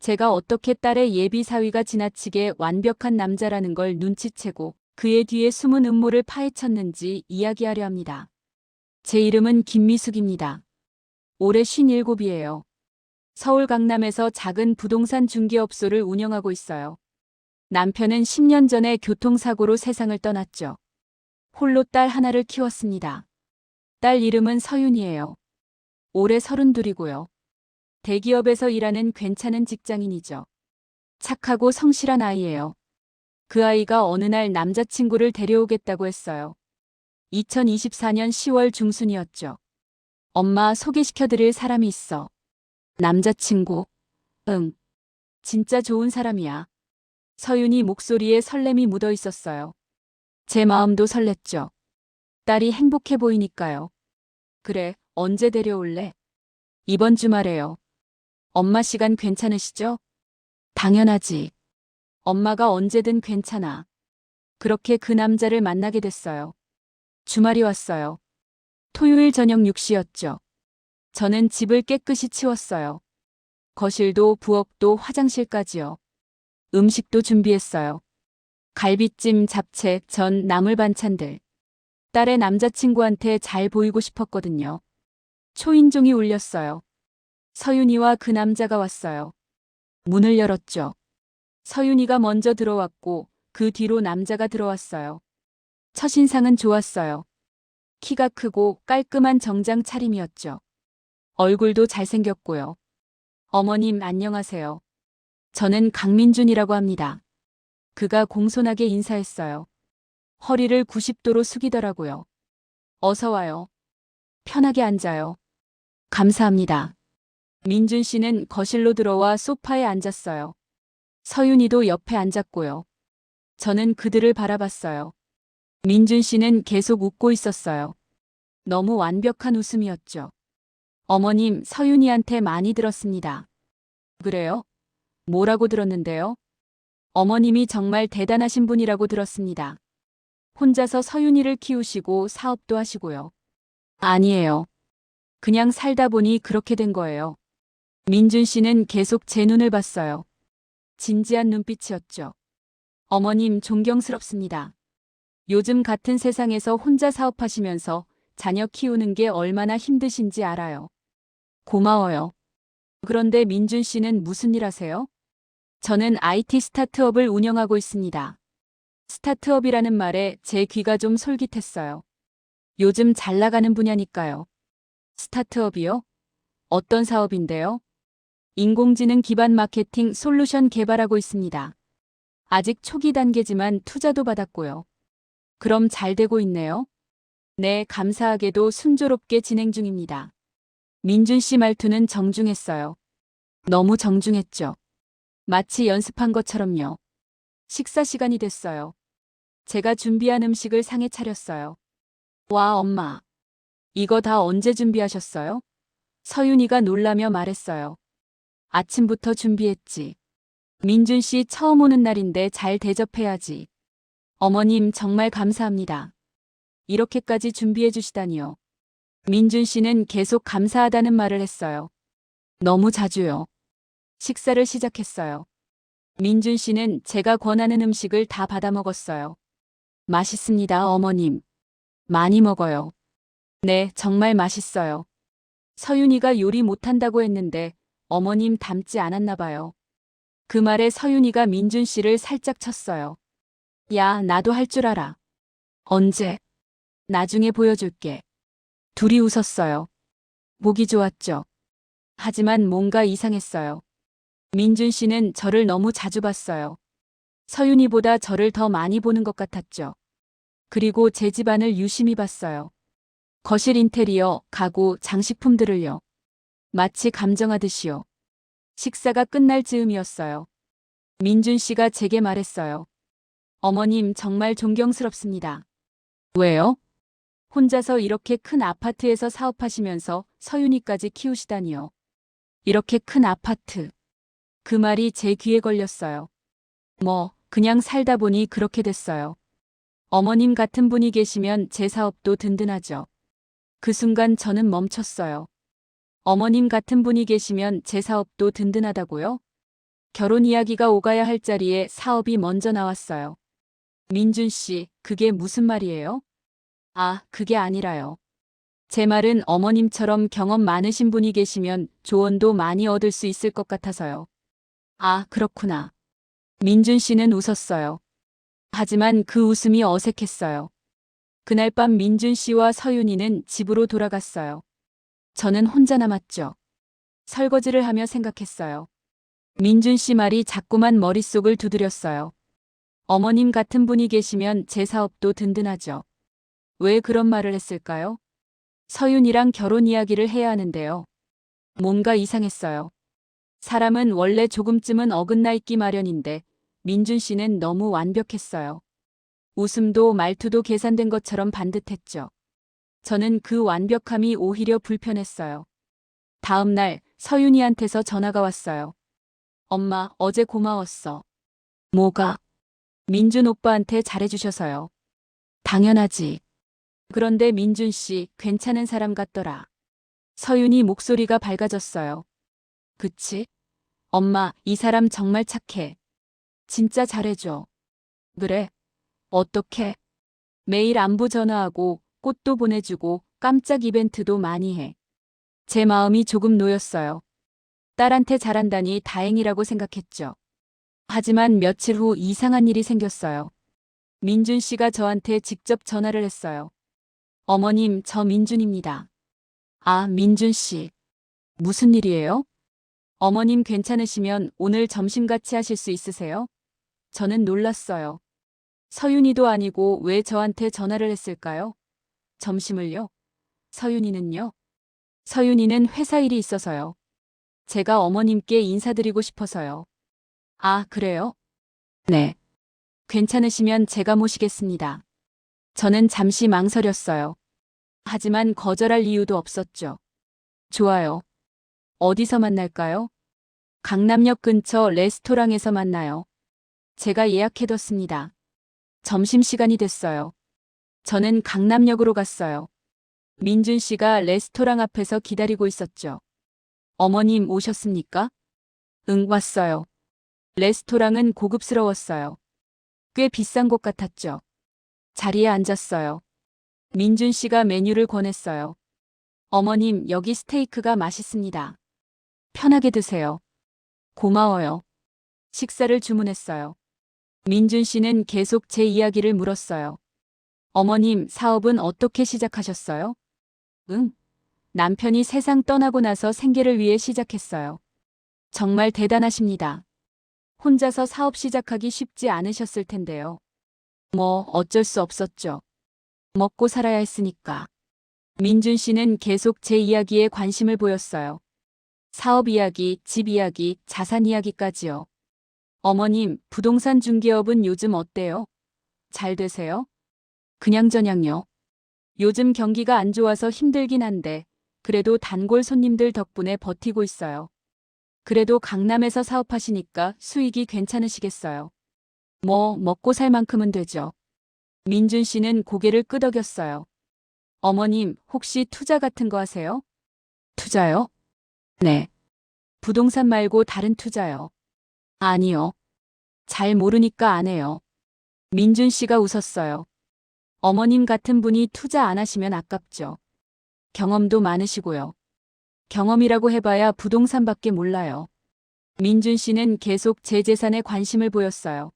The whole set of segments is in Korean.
제가 어떻게 딸의 예비 사위가 지나치게 완벽한 남자라는 걸 눈치채고 그의 뒤에 숨은 음모를 파헤쳤는지 이야기하려 합니다. 제 이름은 김미숙입니다. 올해 57이에요. 서울 강남에서 작은 부동산 중개업소를 운영하고 있어요. 남편은 10년 전에 교통사고로 세상을 떠났죠. 홀로 딸 하나를 키웠습니다. 딸 이름은 서윤이에요. 올해 32이고요. 대기업에서 일하는 괜찮은 직장인이죠. 착하고 성실한 아이예요. 그 아이가 어느 날 남자친구를 데려오겠다고 했어요. 2024년 10월 중순이었죠. 엄마 소개시켜드릴 사람이 있어. 남자친구. 응. 진짜 좋은 사람이야. 서윤이 목소리에 설렘이 묻어 있었어요. 제 마음도 설렜죠. 딸이 행복해 보이니까요. 그래, 언제 데려올래? 이번 주말에요. 엄마 시간 괜찮으시죠? 당연하지. 엄마가 언제든 괜찮아. 그렇게 그 남자를 만나게 됐어요. 주말이 왔어요. 토요일 저녁 6시였죠. 저는 집을 깨끗이 치웠어요. 거실도 부엌도 화장실까지요. 음식도 준비했어요. 갈비찜, 잡채, 전, 나물 반찬들. 딸의 남자친구한테 잘 보이고 싶었거든요. 초인종이 울렸어요. 서윤이와 그 남자가 왔어요. 문을 열었죠. 서윤이가 먼저 들어왔고 그 뒤로 남자가 들어왔어요. 첫인상은 좋았어요. 키가 크고 깔끔한 정장 차림이었죠. 얼굴도 잘생겼고요. 어머님 안녕하세요. 저는 강민준이라고 합니다. 그가 공손하게 인사했어요. 허리를 90도로 숙이더라고요. 어서 와요. 편하게 앉아요. 감사합니다. 민준 씨는 거실로 들어와 소파에 앉았어요. 서윤이도 옆에 앉았고요. 저는 그들을 바라봤어요. 민준 씨는 계속 웃고 있었어요. 너무 완벽한 웃음이었죠. 어머님, 서윤이한테 많이 들었습니다. 그래요? 뭐라고 들었는데요? 어머님이 정말 대단하신 분이라고 들었습니다. 혼자서 서윤이를 키우시고 사업도 하시고요. 아니에요. 그냥 살다 보니 그렇게 된 거예요. 민준 씨는 계속 제 눈을 봤어요. 진지한 눈빛이었죠. 어머님 존경스럽습니다. 요즘 같은 세상에서 혼자 사업하시면서 자녀 키우는 게 얼마나 힘드신지 알아요. 고마워요. 그런데 민준 씨는 무슨 일 하세요? 저는 IT 스타트업을 운영하고 있습니다. 스타트업이라는 말에 제 귀가 좀 솔깃했어요. 요즘 잘 나가는 분야니까요. 스타트업이요? 어떤 사업인데요? 인공지능 기반 마케팅 솔루션 개발하고 있습니다. 아직 초기 단계지만 투자도 받았고요. 그럼 잘 되고 있네요? 네, 감사하게도 순조롭게 진행 중입니다. 민준 씨 말투는 정중했어요. 너무 정중했죠. 마치 연습한 것처럼요. 식사 시간이 됐어요. 제가 준비한 음식을 상에 차렸어요. 와, 엄마. 이거 다 언제 준비하셨어요? 서윤이가 놀라며 말했어요. 아침부터 준비했지. 민준 씨 처음 오는 날인데 잘 대접해야지. 어머님 정말 감사합니다. 이렇게까지 준비해 주시다니요. 민준 씨는 계속 감사하다는 말을 했어요. 너무 자주요. 식사를 시작했어요. 민준 씨는 제가 권하는 음식을 다 받아 먹었어요. 맛있습니다, 어머님. 많이 먹어요. 네, 정말 맛있어요. 서윤이가 요리 못한다고 했는데 어머님 닮지 않았나 봐요. 그 말에 서윤이가 민준 씨를 살짝 쳤어요. 야, 나도 할 줄 알아. 언제? 나중에 보여줄게. 둘이 웃었어요. 보기 좋았죠. 하지만 뭔가 이상했어요. 민준 씨는 저를 너무 자주 봤어요. 서윤이보다 저를 더 많이 보는 것 같았죠. 그리고 제 집안을 유심히 봤어요. 거실 인테리어, 가구, 장식품들을요. 마치 감정하듯이요. 식사가 끝날 즈음이었어요. 민준 씨가 제게 말했어요. 어머님 정말 존경스럽습니다. 왜요? 혼자서 이렇게 큰 아파트에서 사업하시면서 서윤이까지 키우시다니요. 이렇게 큰 아파트. 그 말이 제 귀에 걸렸어요. 그냥 살다 보니 그렇게 됐어요. 어머님 같은 분이 계시면 제 사업도 든든하죠. 그 순간 저는 멈췄어요. 어머님 같은 분이 계시면 제 사업도 든든하다고요? 결혼 이야기가 오가야 할 자리에 사업이 먼저 나왔어요. 민준 씨, 그게 무슨 말이에요? 아, 그게 아니라요. 제 말은 어머님처럼 경험 많으신 분이 계시면 조언도 많이 얻을 수 있을 것 같아서요. 아, 그렇구나. 민준 씨는 웃었어요. 하지만 그 웃음이 어색했어요. 그날 밤 민준 씨와 서윤이는 집으로 돌아갔어요. 저는 혼자 남았죠. 설거지를 하며 생각했어요. 민준 씨 말이 자꾸만 머릿속을 두드렸어요. 어머님 같은 분이 계시면 제 사업도 든든하죠. 왜 그런 말을 했을까요? 서윤이랑 결혼 이야기를 해야 하는데요. 뭔가 이상했어요. 사람은 원래 조금쯤은 어긋나 있기 마련인데 민준 씨는 너무 완벽했어요. 웃음도 말투도 계산된 것처럼 반듯했죠. 저는 그 완벽함이 오히려 불편했어요. 다음 날 서윤이한테서 전화가 왔어요. 엄마, 어제 고마웠어. 뭐가? 민준 오빠한테 잘해주셔서요. 당연하지. 그런데 민준 씨, 괜찮은 사람 같더라. 서윤이 목소리가 밝아졌어요. 그치? 엄마, 이 사람 정말 착해. 진짜 잘해줘. 그래? 어떻게? 매일 안부 전화하고 꽃도 보내주고 깜짝 이벤트도 많이 해. 제 마음이 조금 놓였어요. 딸한테 잘한다니 다행이라고 생각했죠. 하지만 며칠 후 이상한 일이 생겼어요. 민준 씨가 저한테 직접 전화를 했어요. 어머님, 저 민준입니다. 아, 민준 씨. 무슨 일이에요? 어머님 괜찮으시면 오늘 점심 같이 하실 수 있으세요? 저는 놀랐어요. 서윤이도 아니고 왜 저한테 전화를 했을까요? 점심을요? 서윤이는요? 서윤이는 회사 일이 있어서요. 제가 어머님께 인사드리고 싶어서요. 아, 그래요? 네. 괜찮으시면 제가 모시겠습니다. 저는 잠시 망설였어요. 하지만 거절할 이유도 없었죠. 좋아요. 어디서 만날까요? 강남역 근처 레스토랑에서 만나요. 제가 예약해뒀습니다. 점심시간이 됐어요. 저는 강남역으로 갔어요. 민준 씨가 레스토랑 앞에서 기다리고 있었죠. 어머님 오셨습니까? 응, 왔어요. 레스토랑은 고급스러웠어요. 꽤 비싼 곳 같았죠. 자리에 앉았어요. 민준 씨가 메뉴를 권했어요. 어머님, 여기 스테이크가 맛있습니다. 편하게 드세요. 고마워요. 식사를 주문했어요. 민준 씨는 계속 제 이야기를 물었어요. 어머님, 사업은 어떻게 시작하셨어요? 응? 남편이 세상 떠나고 나서 생계를 위해 시작했어요. 정말 대단하십니다. 혼자서 사업 시작하기 쉽지 않으셨을 텐데요. 뭐 어쩔 수 없었죠. 먹고 살아야 했으니까. 민준 씨는 계속 제 이야기에 관심을 보였어요. 사업 이야기, 집 이야기, 자산 이야기까지요. 어머님, 부동산 중개업은 요즘 어때요? 잘 되세요? 그냥저냥요. 요즘 경기가 안 좋아서 힘들긴 한데, 그래도 단골 손님들 덕분에 버티고 있어요. 그래도 강남에서 사업하시니까 수익이 괜찮으시겠어요. 뭐, 먹고 살 만큼은 되죠. 민준 씨는 고개를 끄덕였어요. 어머님, 혹시 투자 같은 거 하세요? 투자요? 네. 부동산 말고 다른 투자요. 아니요. 잘 모르니까 안 해요. 민준 씨가 웃었어요. 어머님 같은 분이 투자 안 하시면 아깝죠. 경험도 많으시고요. 경험이라고 해봐야 부동산밖에 몰라요. 민준 씨는 계속 제 재산에 관심을 보였어요.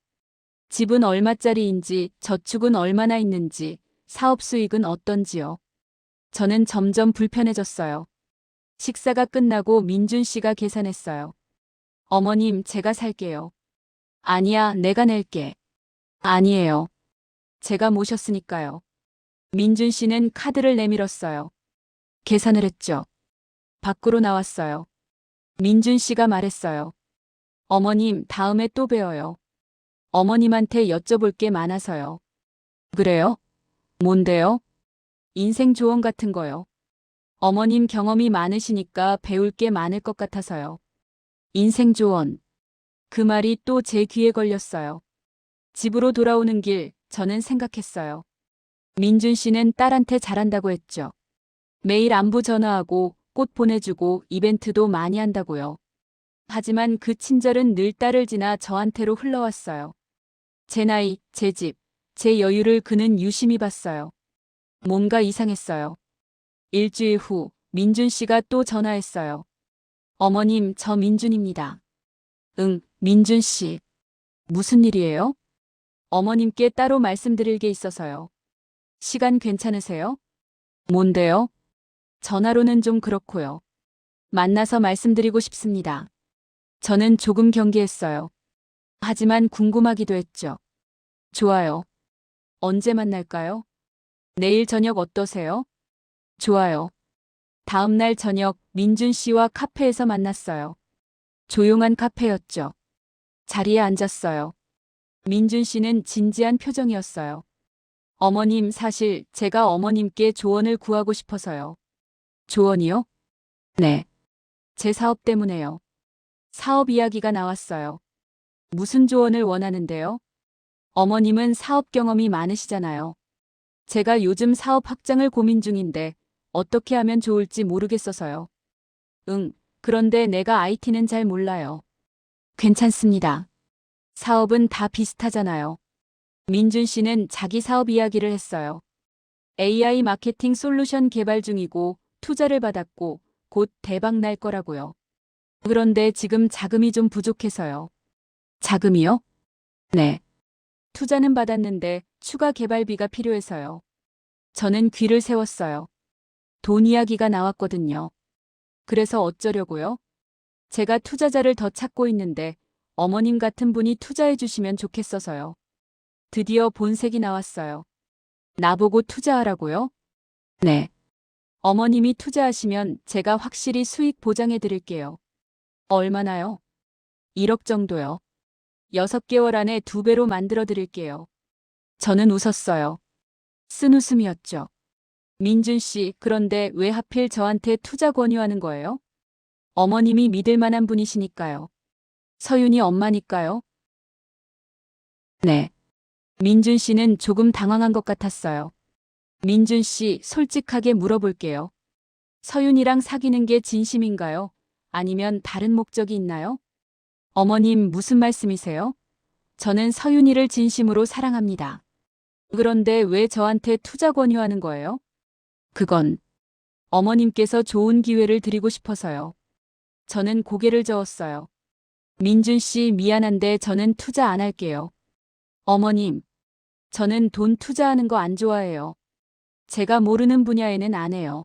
집은 얼마짜리인지, 저축은 얼마나 있는지, 사업 수익은 어떤지요. 저는 점점 불편해졌어요. 식사가 끝나고 민준 씨가 계산했어요. 어머님, 제가 살게요. 아니야, 내가 낼게. 아니에요. 제가 모셨으니까요. 민준 씨는 카드를 내밀었어요. 계산을 했죠. 밖으로 나왔어요. 민준 씨가 말했어요. 어머님, 다음에 또 봬요. 어머님한테 여쭤볼 게 많아서요. 그래요? 뭔데요? 인생 조언 같은 거요. 어머님 경험이 많으시니까 배울 게 많을 것 같아서요. 인생 조언. 그 말이 또 제 귀에 걸렸어요. 집으로 돌아오는 길, 저는 생각했어요. 민준 씨는 딸한테 잘한다고 했죠. 매일 안부 전화하고 꽃 보내주고 이벤트도 많이 한다고요. 하지만 그 친절은 늘 딸을 지나 저한테로 흘러왔어요. 제 나이, 제 집, 제 여유를 그는 유심히 봤어요. 뭔가 이상했어요. 일주일 후 민준 씨가 또 전화했어요. 어머님, 저 민준입니다. 응, 민준 씨. 무슨 일이에요? 어머님께 따로 말씀드릴 게 있어서요. 시간 괜찮으세요? 뭔데요? 전화로는 좀 그렇고요. 만나서 말씀드리고 싶습니다. 저는 조금 경계했어요. 하지만 궁금하기도 했죠. 좋아요. 언제 만날까요? 내일 저녁 어떠세요? 좋아요. 다음 날 저녁 민준 씨와 카페에서 만났어요. 조용한 카페였죠. 자리에 앉았어요. 민준 씨는 진지한 표정이었어요. 어머님, 사실 제가 어머님께 조언을 구하고 싶어서요. 조언이요? 네. 제 사업 때문에요. 사업 이야기가 나왔어요. 무슨 조언을 원하는데요? 어머님은 사업 경험이 많으시잖아요. 제가 요즘 사업 확장을 고민 중인데 어떻게 하면 좋을지 모르겠어서요. 응, 그런데 내가 IT는 잘 몰라요. 괜찮습니다. 사업은 다 비슷하잖아요. 민준 씨는 자기 사업 이야기를 했어요. AI 마케팅 솔루션 개발 중이고 투자를 받았고 곧 대박 날 거라고요. 그런데 지금 자금이 좀 부족해서요. 자금이요? 네. 투자는 받았는데 추가 개발비가 필요해서요. 저는 귀를 세웠어요. 돈 이야기가 나왔거든요. 그래서 어쩌려고요? 제가 투자자를 더 찾고 있는데 어머님 같은 분이 투자해 주시면 좋겠어서요. 드디어 본색이 나왔어요. 나보고 투자하라고요? 네. 어머님이 투자하시면 제가 확실히 수익 보장해 드릴게요. 얼마나요? 1억 정도요. 6개월 안에 2배로 만들어 드릴게요. 저는 웃었어요. 쓴 웃음이었죠. 민준 씨, 그런데 왜 하필 저한테 투자 권유하는 거예요? 어머님이 믿을 만한 분이시니까요. 서윤이 엄마니까요. 네. 민준 씨는 조금 당황한 것 같았어요. 민준 씨, 솔직하게 물어볼게요. 서윤이랑 사귀는 게 진심인가요? 아니면 다른 목적이 있나요? 어머님, 무슨 말씀이세요? 저는 서윤이를 진심으로 사랑합니다. 그런데 왜 저한테 투자 권유하는 거예요? 그건 어머님께서 좋은 기회를 드리고 싶어서요. 저는 고개를 저었어요. 민준 씨, 미안한데 저는 투자 안 할게요. 어머님, 저는 돈 투자하는 거 안 좋아해요. 제가 모르는 분야에는 안 해요.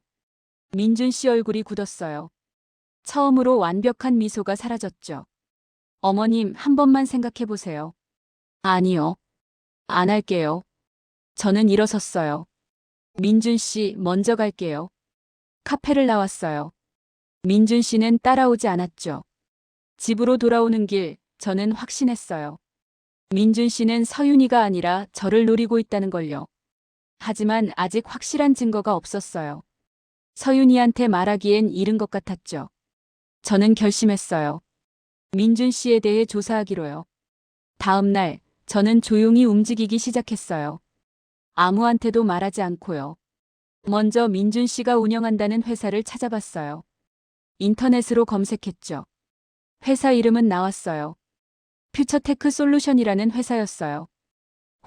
민준 씨 얼굴이 굳었어요. 처음으로 완벽한 미소가 사라졌죠. 어머님, 한 번만 생각해 보세요. 아니요. 안 할게요. 저는 일어섰어요. 민준 씨, 먼저 갈게요. 카페를 나왔어요. 민준 씨는 따라오지 않았죠. 집으로 돌아오는 길, 저는 확신했어요. 민준 씨는 서윤이가 아니라 저를 노리고 있다는 걸요. 하지만 아직 확실한 증거가 없었어요. 서윤이한테 말하기엔 이른 것 같았죠. 저는 결심했어요. 민준 씨에 대해 조사하기로요. 다음 날, 저는 조용히 움직이기 시작했어요. 아무한테도 말하지 않고요. 먼저 민준 씨가 운영한다는 회사를 찾아봤어요. 인터넷으로 검색했죠. 회사 이름은 나왔어요. 퓨처테크 솔루션이라는 회사였어요.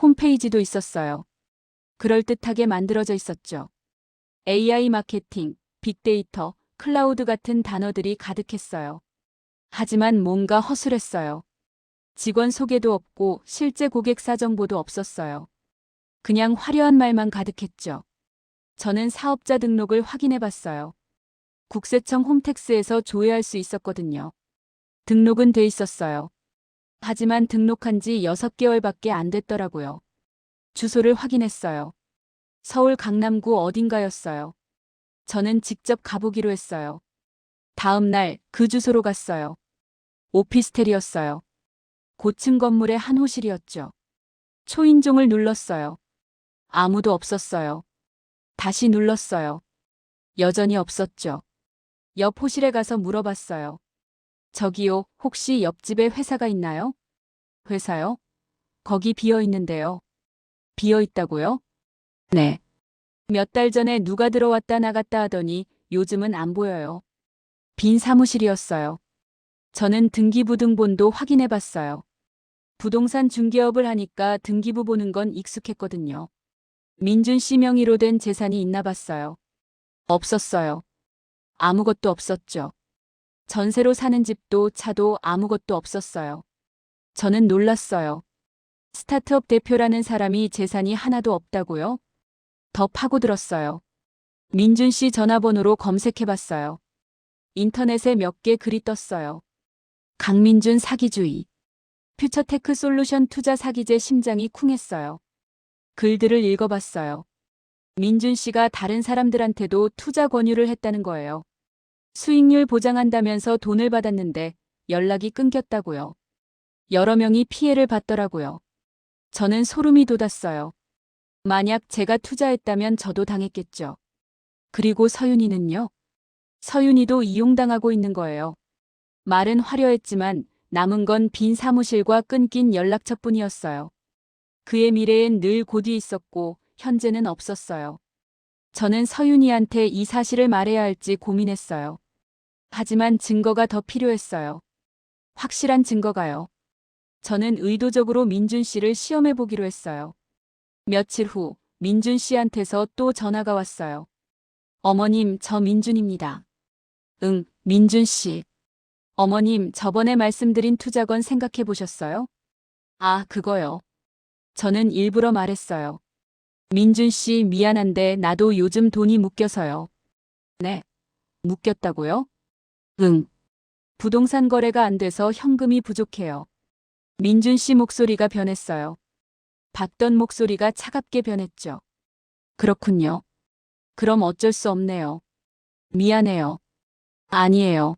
홈페이지도 있었어요. 그럴듯하게 만들어져 있었죠. AI 마케팅, 빅데이터, 클라우드 같은 단어들이 가득했어요. 하지만 뭔가 허술했어요. 직원 소개도 없고 실제 고객사 정보도 없었어요. 그냥 화려한 말만 가득했죠. 저는 사업자 등록을 확인해 봤어요. 국세청 홈택스에서 조회할 수 있었거든요. 등록은 돼 있었어요. 하지만 등록한 지 6개월밖에 안 됐더라고요. 주소를 확인했어요. 서울 강남구 어딘가였어요. 저는 직접 가보기로 했어요. 다음 날 그 주소로 갔어요. 오피스텔이었어요. 고층 건물의 한 호실이었죠. 초인종을 눌렀어요. 아무도 없었어요. 다시 눌렀어요. 여전히 없었죠. 옆 호실에 가서 물어봤어요. 저기요, 혹시 옆집에 회사가 있나요? 회사요? 거기 비어 있는데요. 비어 있다고요? 네. 몇 달 전에 누가 들어왔다 나갔다 하더니 요즘은 안 보여요. 빈 사무실이었어요. 저는 등기부등본도 확인해 봤어요. 부동산 중개업을 하니까 등기부 보는 건 익숙했거든요. 민준 씨 명의로 된 재산이 있나 봤어요. 없었어요. 아무것도 없었죠. 전세로 사는 집도 차도 아무것도 없었어요. 저는 놀랐어요. 스타트업 대표라는 사람이 재산이 하나도 없다고요? 더 파고들었어요. 민준 씨 전화번호로 검색해 봤어요. 인터넷에 몇 개 글이 떴어요. 강민준 사기주의. 퓨처테크 솔루션 투자 사기죄. 심장이 쿵했어요. 글들을 읽어봤어요. 민준 씨가 다른 사람들한테도 투자 권유를 했다는 거예요. 수익률 보장한다면서 돈을 받았는데 연락이 끊겼다고요. 여러 명이 피해를 봤더라고요. 저는 소름이 돋았어요. 만약 제가 투자했다면 저도 당했겠죠. 그리고 서윤이는요? 서윤이도 이용당하고 있는 거예요. 말은 화려했지만 남은 건 빈 사무실과 끊긴 연락처뿐이었어요. 그의 미래엔 늘 god이 있었고 현재는 없었어요. 저는 서윤이한테 이 사실을 말해야 할지 고민했어요. 하지만 증거가 더 필요했어요. 확실한 증거가요. 저는 의도적으로 민준 씨를 시험해 보기로 했어요. 며칠 후 민준 씨한테서 또 전화가 왔어요. 어머님, 저 민준입니다. 응, 민준 씨. 어머님, 저번에 말씀드린 투자건 생각해 보셨어요? 아, 그거요. 저는 일부러 말했어요. 민준 씨, 미안한데 나도 요즘 돈이 묶여서요. 네. 묶였다고요? 응. 부동산 거래가 안 돼서 현금이 부족해요. 민준 씨 목소리가 변했어요. 받던 목소리가 차갑게 변했죠. 그렇군요. 그럼 어쩔 수 없네요. 미안해요. 아니에요.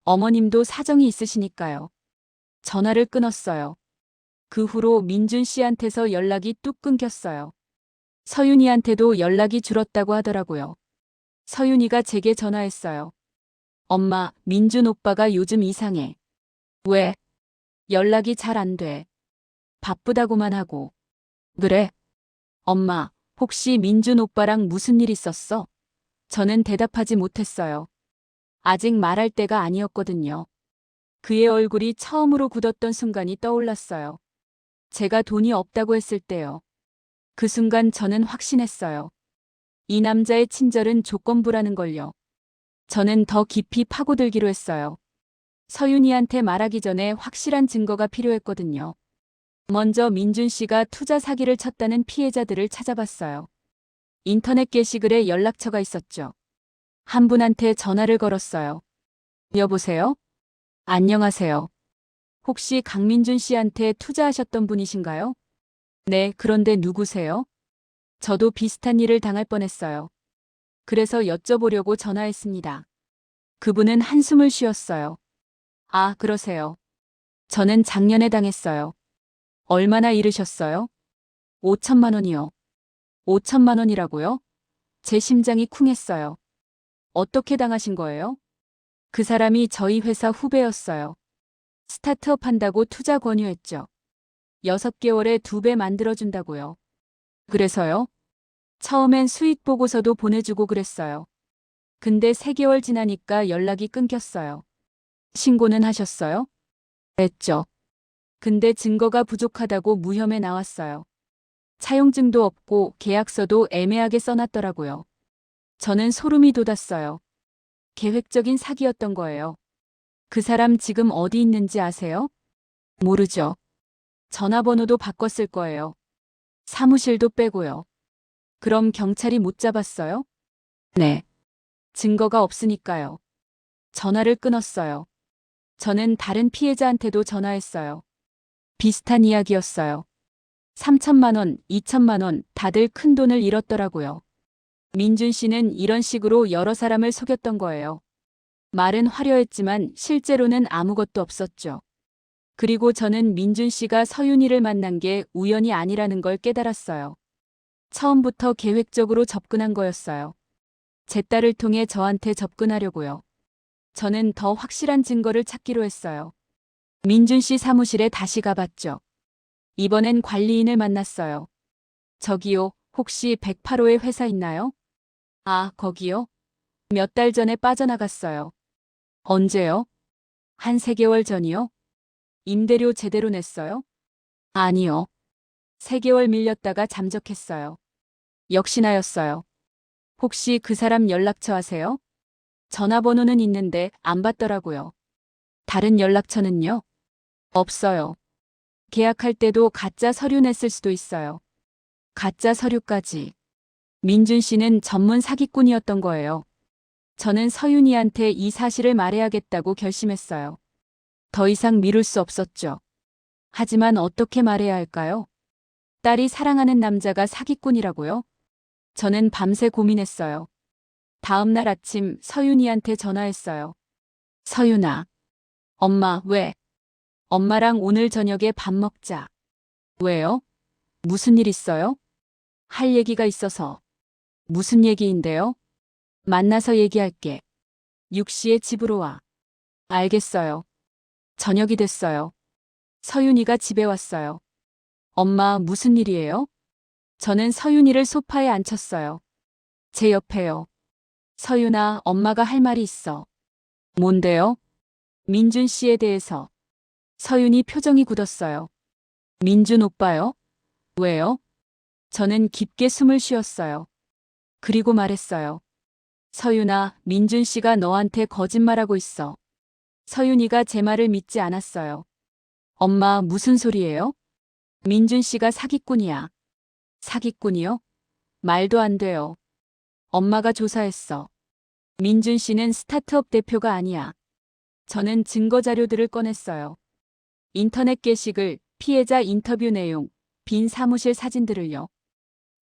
어머님도 사정이 있으시니까요. 전화를 끊었어요. 그 후로 민준 씨한테서 연락이 뚝 끊겼어요. 서윤이한테도 연락이 줄었다고 하더라고요. 서윤이가 제게 전화했어요. 엄마, 민준 오빠가 요즘 이상해. 왜? 연락이 잘 안 돼. 바쁘다고만 하고. 그래? 엄마, 혹시 민준 오빠랑 무슨 일 있었어? 저는 대답하지 못했어요. 아직 말할 때가 아니었거든요. 그의 얼굴이 처음으로 굳었던 순간이 떠올랐어요. 제가 돈이 없다고 했을 때요. 그 순간 저는 확신했어요. 이 남자의 친절은 조건부라는 걸요. 저는 더 깊이 파고들기로 했어요. 서윤이한테 말하기 전에 확실한 증거가 필요했거든요. 먼저 민준 씨가 투자 사기를 쳤다는 피해자들을 찾아봤어요. 인터넷 게시글에 연락처가 있었죠. 한 분한테 전화를 걸었어요. 여보세요? 안녕하세요. 혹시 강민준 씨한테 투자하셨던 분이신가요? 네, 그런데 누구세요? 저도 비슷한 일을 당할 뻔했어요. 그래서 여쭤보려고 전화했습니다. 그분은 한숨을 쉬었어요. 아, 그러세요. 저는 작년에 당했어요. 얼마나 잃으셨어요? 5천만 원이요. 5천만 원이라고요? 제 심장이 쿵했어요. 어떻게 당하신 거예요? 그 사람이 저희 회사 후배였어요. 스타트업 한다고 투자 권유했죠. 6개월에 2배 만들어준다고요. 그래서요? 처음엔 수익 보고서도 보내주고 그랬어요. 근데 3개월 지나니까 연락이 끊겼어요. 신고는 하셨어요? 했죠. 근데 증거가 부족하다고 무혐의 나왔어요. 차용증도 없고 계약서도 애매하게 써놨더라고요. 저는 소름이 돋았어요. 계획적인 사기였던 거예요. 그 사람 지금 어디 있는지 아세요? 모르죠. 전화번호도 바꿨을 거예요. 사무실도 빼고요. 그럼 경찰이 못 잡았어요? 네. 증거가 없으니까요. 전화를 끊었어요. 저는 다른 피해자한테도 전화했어요. 비슷한 이야기였어요. 3천만 원, 2천만 원, 다들 큰 돈을 잃었더라고요. 민준 씨는 이런 식으로 여러 사람을 속였던 거예요. 말은 화려했지만 실제로는 아무것도 없었죠. 그리고 저는 민준 씨가 서윤이를 만난 게 우연이 아니라는 걸 깨달았어요. 처음부터 계획적으로 접근한 거였어요. 제 딸을 통해 저한테 접근하려고요. 저는 더 확실한 증거를 찾기로 했어요. 민준 씨 사무실에 다시 가봤죠. 이번엔 관리인을 만났어요. 저기요, 혹시 108호에 회사 있나요? 아, 거기요? 몇 달 전에 빠져나갔어요. 언제요? 한 3개월 전이요? 임대료 제대로 냈어요? 아니요. 3개월 밀렸다가 잠적했어요. 역시나였어요. 혹시 그 사람 연락처 아세요? 전화번호는 있는데 안 받더라고요. 다른 연락처는요? 없어요. 계약할 때도 가짜 서류 냈을 수도 있어요. 가짜 서류까지. 민준 씨는 전문 사기꾼이었던 거예요. 저는 서윤이한테 이 사실을 말해야겠다고 결심했어요. 더 이상 미룰 수 없었죠. 하지만 어떻게 말해야 할까요? 딸이 사랑하는 남자가 사기꾼이라고요? 저는 밤새 고민했어요. 다음 날 아침 서윤이한테 전화했어요. 서윤아. 엄마, 왜? 엄마랑 오늘 저녁에 밥 먹자. 왜요? 무슨 일 있어요? 할 얘기가 있어서. 무슨 얘기인데요? 만나서 얘기할게. 6시에 집으로 와. 알겠어요. 저녁이 됐어요. 서윤이가 집에 왔어요. 엄마, 무슨 일이에요? 저는 서윤이를 소파에 앉혔어요. 제 옆에요. 서윤아, 엄마가 할 말이 있어. 뭔데요? 민준 씨에 대해서. 서윤이 표정이 굳었어요. 민준 오빠요? 왜요? 저는 깊게 숨을 쉬었어요. 그리고 말했어요. 서윤아, 민준 씨가 너한테 거짓말하고 있어. 서윤이가 제 말을 믿지 않았어요. 엄마, 무슨 소리예요? 민준 씨가 사기꾼이야. 사기꾼이요? 말도 안 돼요. 엄마가 조사했어. 민준 씨는 스타트업 대표가 아니야. 저는 증거 자료들을 꺼냈어요. 인터넷 게시글, 피해자 인터뷰 내용, 빈 사무실 사진들을요.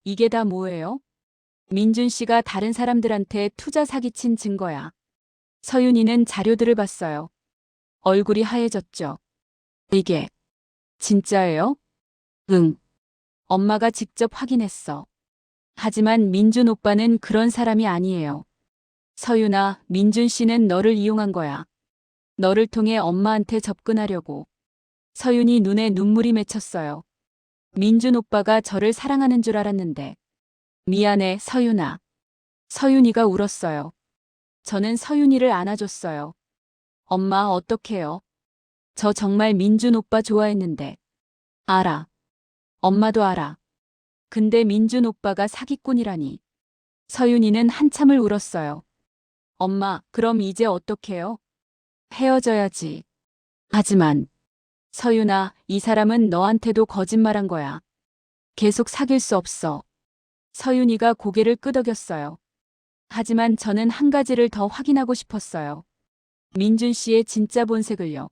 이게 다 뭐예요? 민준 씨가 다른 사람들한테 투자 사기친 증거야. 서윤이는 자료들을 봤어요. 얼굴이 하얘졌죠. 이게 진짜예요? 응. 엄마가 직접 확인했어. 하지만 민준 오빠는 그런 사람이 아니에요. 서윤아, 민준 씨는 너를 이용한 거야. 너를 통해 엄마한테 접근하려고. 서윤이 눈에 눈물이 맺혔어요. 민준 오빠가 저를 사랑하는 줄 알았는데. 미안해, 서윤아. 서윤이가 울었어요. 저는 서윤이를 안아줬어요. 엄마, 어떡해요? 저 정말 민준 오빠 좋아했는데. 알아. 엄마도 알아. 근데 민준 오빠가 사기꾼이라니. 서윤이는 한참을 울었어요. 엄마, 그럼 이제 어떡해요? 헤어져야지. 하지만, 서윤아, 이 사람은 너한테도 거짓말한 거야. 계속 사귈 수 없어. 서윤이가 고개를 끄덕였어요. 하지만 저는 한 가지를 더 확인하고 싶었어요. 민준 씨의 진짜 본색을요.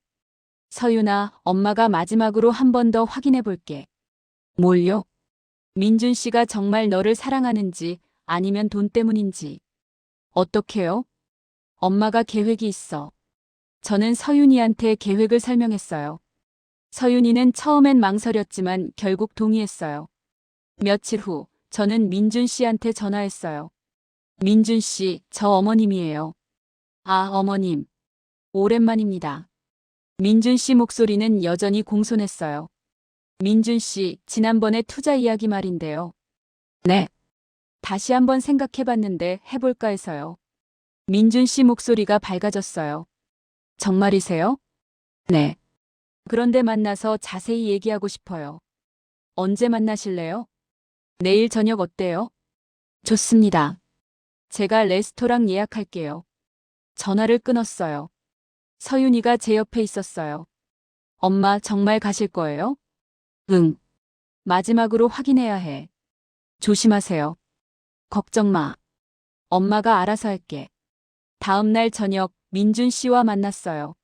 서윤아, 엄마가 마지막으로 한 번 더 확인해 볼게. 뭘요? 민준 씨가 정말 너를 사랑하는지 아니면 돈 때문인지. 어떻게요? 엄마가 계획이 있어. 저는 서윤이한테 계획을 설명했어요. 서윤이는 처음엔 망설였지만 결국 동의했어요. 며칠 후, 저는 민준 씨한테 전화했어요. 민준 씨, 저 어머님이에요. 아, 어머님. 오랜만입니다. 민준 씨 목소리는 여전히 공손했어요. 민준 씨, 지난번에 투자 이야기 말인데요. 네. 다시 한번 생각해봤는데 해볼까 해서요. 민준 씨 목소리가 밝아졌어요. 정말이세요? 네. 그런데 만나서 자세히 얘기하고 싶어요. 언제 만나실래요? 내일 저녁 어때요? 좋습니다. 제가 레스토랑 예약할게요. 전화를 끊었어요. 서윤이가 제 옆에 있었어요. 엄마 정말 가실 거예요? 응. 마지막으로 확인해야 해. 조심하세요. 걱정 마. 엄마가 알아서 할게. 다음 날 저녁 민준 씨와 만났어요.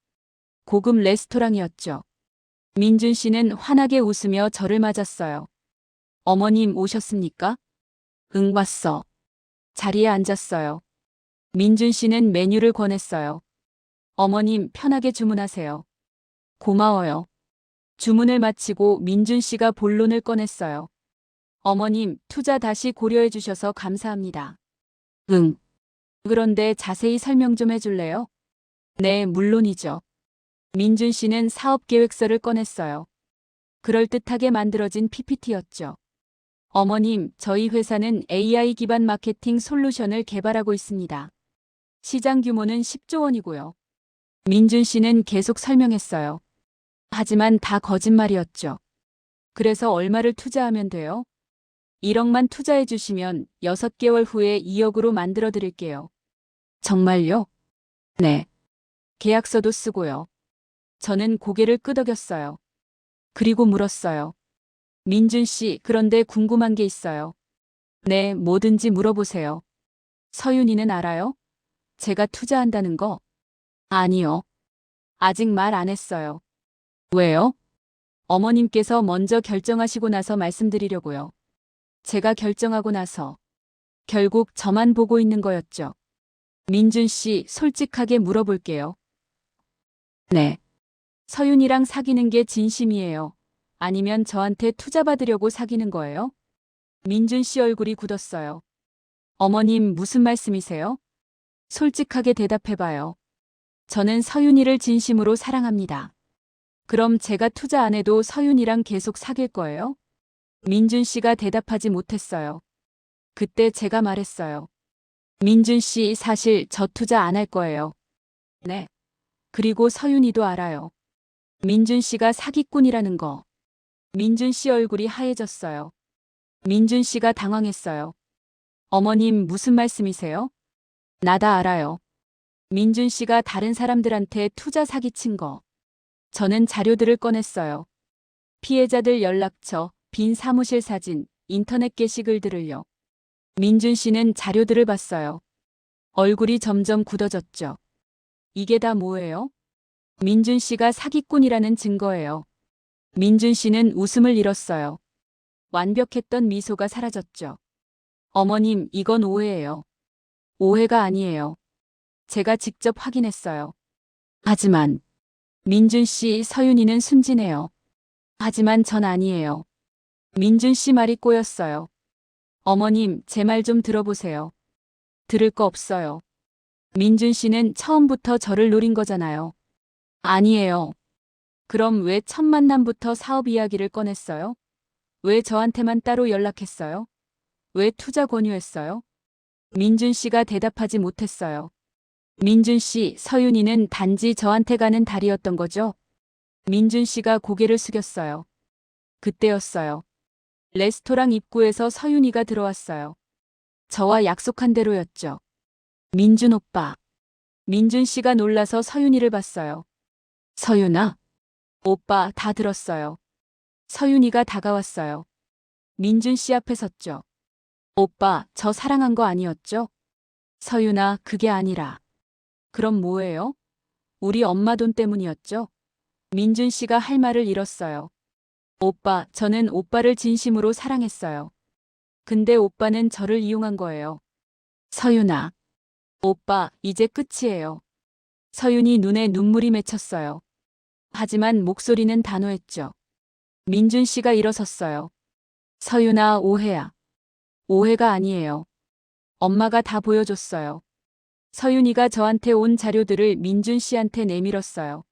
고급 레스토랑이었죠. 민준 씨는 환하게 웃으며 저를 맞았어요. 어머님 오셨습니까? 응, 왔어. 자리에 앉았어요. 민준 씨는 메뉴를 권했어요. 어머님 편하게 주문하세요. 고마워요. 주문을 마치고 민준 씨가 본론을 꺼냈어요. 어머님, 투자 다시 고려해 주셔서 감사합니다. 응. 그런데 자세히 설명 좀 해줄래요? 네, 물론이죠. 민준 씨는 사업 계획서를 꺼냈어요. 그럴듯하게 만들어진 PPT였죠. 어머님, 저희 회사는 AI 기반 마케팅 솔루션을 개발하고 있습니다. 시장 규모는 10조 원이고요. 민준 씨는 계속 설명했어요. 하지만 다 거짓말이었죠. 그래서 얼마를 투자하면 돼요? 1억만 투자해 주시면 6개월 후에 2억으로 만들어 드릴게요. 정말요? 네. 계약서도 쓰고요. 저는 고개를 끄덕였어요. 그리고 물었어요. 민준 씨, 그런데 궁금한 게 있어요. 네, 뭐든지 물어보세요. 서윤이는 알아요? 제가 투자한다는 거? 아니요. 아직 말 안 했어요. 왜요? 어머님께서 먼저 결정하시고 나서 말씀드리려고요. 제가 결정하고 나서 결국 저만 보고 있는 거였죠. 민준 씨, 솔직하게 물어볼게요. 네. 서윤이랑 사귀는 게 진심이에요. 아니면 저한테 투자 받으려고 사귀는 거예요? 민준 씨 얼굴이 굳었어요. 어머님, 무슨 말씀이세요? 솔직하게 대답해봐요. 저는 서윤이를 진심으로 사랑합니다. 그럼 제가 투자 안 해도 서윤이랑 계속 사귈 거예요? 민준 씨가 대답하지 못했어요. 그때 제가 말했어요. 민준 씨, 사실 저 투자 안 할 거예요. 네. 그리고 서윤이도 알아요. 민준 씨가 사기꾼이라는 거. 민준 씨 얼굴이 하얘졌어요. 민준 씨가 당황했어요. 어머님, 무슨 말씀이세요? 나 다 알아요. 민준 씨가 다른 사람들한테 투자 사기친 거. 저는 자료들을 꺼냈어요. 피해자들 연락처, 빈 사무실 사진, 인터넷 게시글들을요. 민준 씨는 자료들을 봤어요. 얼굴이 점점 굳어졌죠. 이게 다 뭐예요? 민준 씨가 사기꾼이라는 증거예요. 민준 씨는 웃음을 잃었어요. 완벽했던 미소가 사라졌죠. 어머님, 이건 오해예요. 오해가 아니에요. 제가 직접 확인했어요. 하지만 민준 씨, 서윤이는 순진해요. 하지만 전 아니에요. 민준 씨 말이 꼬였어요. 어머님, 제 말 좀 들어보세요. 들을 거 없어요. 민준 씨는 처음부터 저를 노린 거잖아요. 아니에요. 그럼 왜 첫 만남부터 사업 이야기를 꺼냈어요? 왜 저한테만 따로 연락했어요? 왜 투자 권유했어요? 민준 씨가 대답하지 못했어요. 민준 씨, 서윤이는 단지 저한테 가는 달이었던 거죠? 민준 씨가 고개를 숙였어요. 그때였어요. 레스토랑 입구에서 서윤이가 들어왔어요. 저와 약속한 대로였죠. 민준 오빠. 민준 씨가 놀라서 서윤이를 봤어요. 서윤아. 오빠, 다 들었어요. 서윤이가 다가왔어요. 민준 씨 앞에 섰죠. 오빠, 저 사랑한 거 아니었죠? 서윤아, 그게 아니라. 그럼 뭐예요? 우리 엄마 돈 때문이었죠? 민준 씨가 할 말을 잃었어요. 오빠, 저는 오빠를 진심으로 사랑했어요. 근데 오빠는 저를 이용한 거예요. 서윤아. 오빠, 이제 끝이에요. 서윤이 눈에 눈물이 맺혔어요. 하지만 목소리는 단호했죠. 민준 씨가 일어섰어요. 서윤아, 오해야. 오해가 아니에요. 엄마가 다 보여줬어요. 서윤이가 저한테 온 자료들을 민준 씨한테 내밀었어요.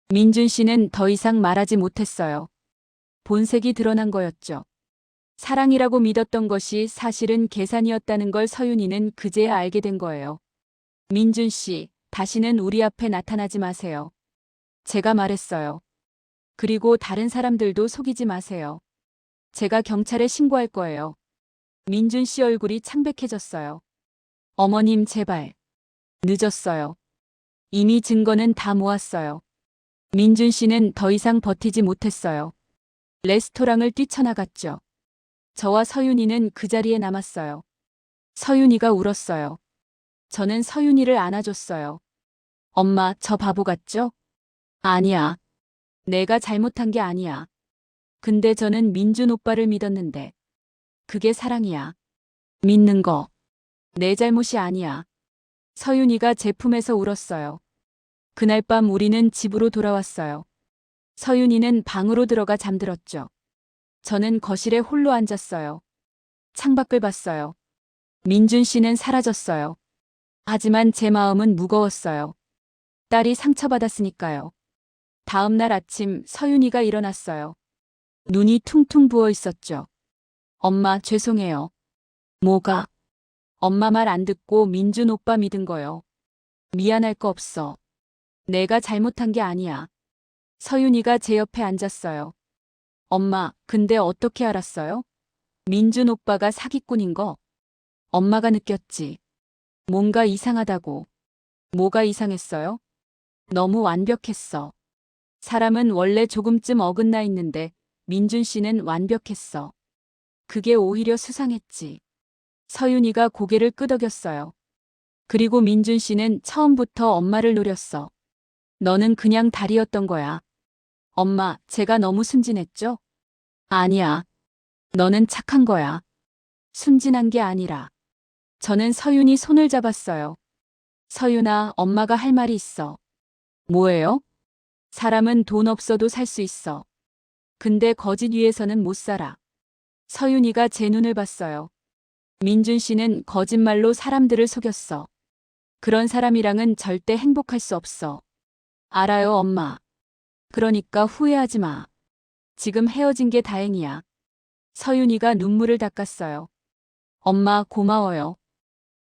민준 씨는 더 이상 말하지 못했어요. 본색이 드러난 거였죠. 사랑이라고 믿었던 것이 사실은 계산이었다는 걸 서윤이는 그제야 알게 된 거예요. 민준 씨, 다시는 우리 앞에 나타나지 마세요. 제가 말했어요. 그리고 다른 사람들도 속이지 마세요. 제가 경찰에 신고할 거예요. 민준 씨 얼굴이 창백해졌어요. 어머님, 제발. 늦었어요. 이미 증거는 다 모았어요. 민준 씨는 더 이상 버티지 못했어요. 레스토랑을 뛰쳐나갔죠. 저와 서윤이는 그 자리에 남았어요. 서윤이가 울었어요. 저는 서윤이를 안아줬어요. 엄마, 저 바보 같죠? 아니야. 내가 잘못한 게 아니야. 근데 저는 민준 오빠를 믿었는데. 그게 사랑이야. 믿는 거. 내 잘못이 아니야. 서윤이가 제 품에서 울었어요. 그날 밤 우리는 집으로 돌아왔어요. 서윤이는 방으로 들어가 잠들었죠. 저는 거실에 홀로 앉았어요. 창밖을 봤어요. 민준 씨는 사라졌어요. 하지만 제 마음은 무거웠어요. 딸이 상처받았으니까요. 다음 날 아침 서윤이가 일어났어요. 눈이 퉁퉁 부어 있었죠. 엄마, 죄송해요. 뭐가? 엄마 말 안 듣고 민준 오빠 믿은 거요. 미안할 거 없어. 내가 잘못한 게 아니야. 서윤이가 제 옆에 앉았어요. 엄마, 근데 어떻게 알았어요? 민준 오빠가 사기꾼인 거 엄마가 느꼈지. 뭔가 이상하다고. 뭐가 이상했어요? 너무 완벽했어. 사람은 원래 조금쯤 어긋나 있는데 민준 씨는 완벽했어. 그게 오히려 수상했지. 서윤이가 고개를 끄덕였어요. 그리고 민준 씨는 처음부터 엄마를 노렸어. 너는 그냥 다리였던 거야. 엄마, 제가 너무 순진했죠? 아니야. 너는 착한 거야. 순진한 게 아니라. 저는 서윤이 손을 잡았어요. 서윤아, 엄마가 할 말이 있어. 뭐예요? 사람은 돈 없어도 살 수 있어. 근데 거짓 위해서는 못 살아. 서윤이가 제 눈을 봤어요. 민준 씨는 거짓말로 사람들을 속였어. 그런 사람이랑은 절대 행복할 수 없어. 알아요, 엄마. 그러니까 후회하지 마. 지금 헤어진 게 다행이야. 서윤이가 눈물을 닦았어요. 엄마, 고마워요.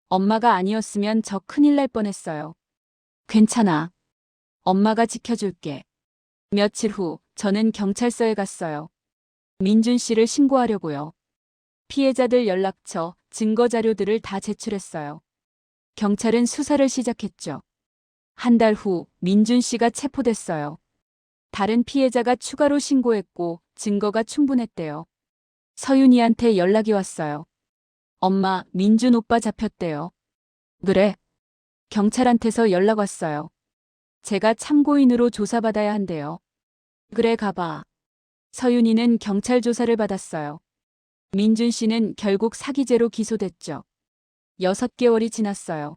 엄마가 아니었으면 저 큰일 날 뻔했어요. 괜찮아. 엄마가 지켜줄게. 며칠 후, 저는 경찰서에 갔어요. 민준 씨를 신고하려고요. 피해자들 연락처, 증거 자료들을 다 제출했어요. 경찰은 수사를 시작했죠. 한 달 후, 민준 씨가 체포됐어요. 다른 피해자가 추가로 신고했고, 증거가 충분했대요. 서윤이한테 연락이 왔어요. 엄마, 민준 오빠 잡혔대요. 그래? 경찰한테서 연락 왔어요. 제가 참고인으로 조사받아야 한대요. 그래, 가봐. 서윤이는 경찰 조사를 받았어요. 민준 씨는 결국 사기죄로 기소됐죠. 6개월이 지났어요.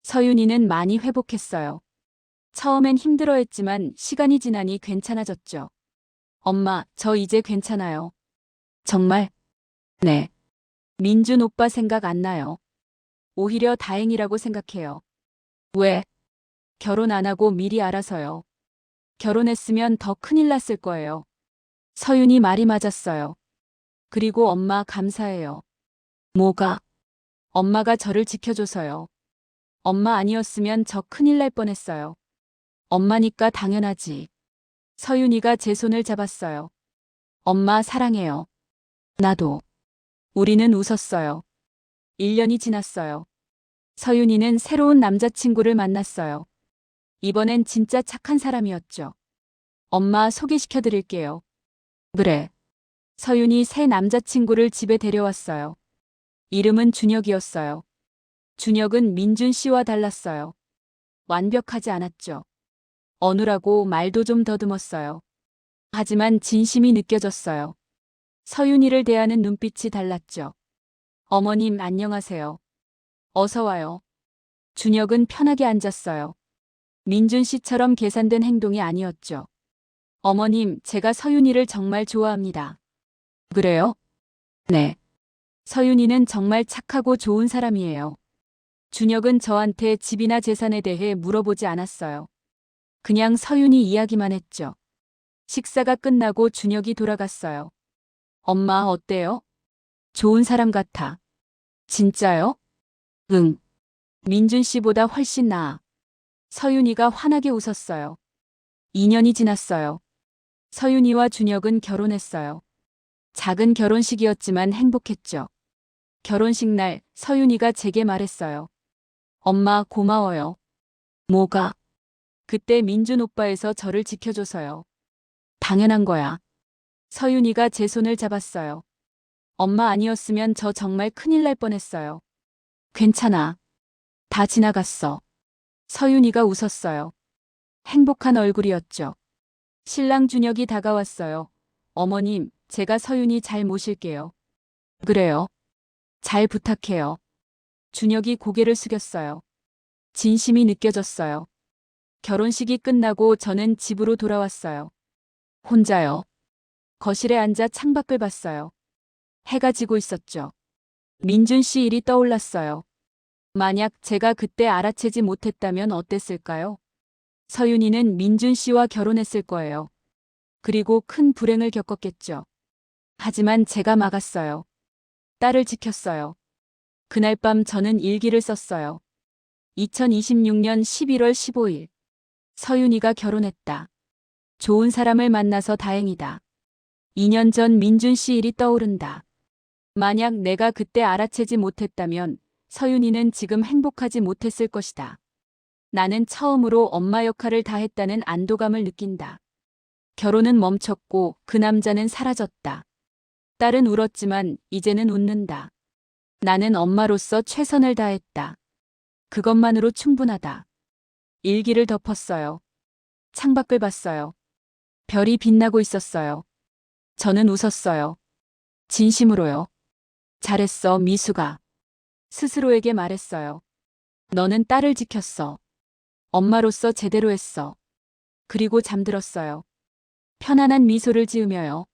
서윤이는 많이 회복했어요. 처음엔 힘들어했지만 시간이 지나니 괜찮아졌죠. 엄마, 저 이제 괜찮아요. 정말? 네. 민준 오빠 생각 안 나요. 오히려 다행이라고 생각해요. 왜? 결혼 안 하고 미리 알아서요. 결혼했으면 더 큰일 났을 거예요. 서윤이 말이 맞았어요. 그리고 엄마 감사해요. 뭐가? 엄마가 저를 지켜줘서요. 엄마 아니었으면 저 큰일 날 뻔했어요. 엄마니까 당연하지. 서윤이가 제 손을 잡았어요. 엄마 사랑해요. 나도. 우리는 웃었어요. 1년이 지났어요. 서윤이는 새로운 남자친구를 만났어요. 이번엔 진짜 착한 사람이었죠. 엄마 소개시켜 드릴게요. 그래. 서윤이 새 남자친구를 집에 데려왔어요. 이름은 준혁이었어요. 준혁은 민준 씨와 달랐어요. 완벽하지 않았죠. 어눌하고 말도 좀 더듬었어요. 하지만 진심이 느껴졌어요. 서윤이를 대하는 눈빛이 달랐죠. 어머님 안녕하세요. 어서 와요. 준혁은 편하게 앉았어요. 민준 씨처럼 계산된 행동이 아니었죠. 어머님, 제가 서윤이를 정말 좋아합니다. 그래요? 네. 서윤이는 정말 착하고 좋은 사람이에요. 준혁은 저한테 집이나 재산에 대해 물어보지 않았어요. 그냥 서윤이 이야기만 했죠. 식사가 끝나고 준혁이 돌아갔어요. 엄마 어때요? 좋은 사람 같아. 진짜요? 응. 민준 씨보다 훨씬 나아. 서윤이가 환하게 웃었어요. 2년이 지났어요. 서윤이와 준혁은 결혼했어요. 작은 결혼식이었지만 행복했죠. 결혼식 날 서윤이가 제게 말했어요. 엄마 고마워요. 뭐가? 그때 민준 오빠에서 저를 지켜줘서요. 당연한 거야. 서윤이가 제 손을 잡았어요. 엄마 아니었으면 저 정말 큰일 날 뻔했어요. 괜찮아. 다 지나갔어. 서윤이가 웃었어요. 행복한 얼굴이었죠. 신랑 준혁이 다가왔어요. 어머님, 제가 서윤이 잘 모실게요. 그래요. 잘 부탁해요. 준혁이 고개를 숙였어요. 진심이 느껴졌어요. 결혼식이 끝나고 저는 집으로 돌아왔어요. 혼자요. 거실에 앉아 창밖을 봤어요. 해가 지고 있었죠. 민준 씨 일이 떠올랐어요. 만약 제가 그때 알아채지 못했다면 어땠을까요? 서윤이는 민준 씨와 결혼했을 거예요. 그리고 큰 불행을 겪었겠죠. 하지만 제가 막았어요. 딸을 지켰어요. 그날 밤 저는 일기를 썼어요. 2026년 11월 15일. 서윤이가 결혼했다. 좋은 사람을 만나서 다행이다. 2년 전 민준 씨 일이 떠오른다. 만약 내가 그때 알아채지 못했다면 서윤이는 지금 행복하지 못했을 것이다. 나는 처음으로 엄마 역할을 다했다는 안도감을 느낀다. 결혼은 멈췄고 그 남자는 사라졌다. 딸은 울었지만 이제는 웃는다. 나는 엄마로서 최선을 다했다. 그것만으로 충분하다. 일기를 덮었어요. 창밖을 봤어요. 별이 빛나고 있었어요. 저는 웃었어요. 진심으로요. 잘했어, 미수가. 스스로에게 말했어요. 너는 딸을 지켰어. 엄마로서 제대로 했어. 그리고 잠들었어요. 편안한 미소를 지으며요.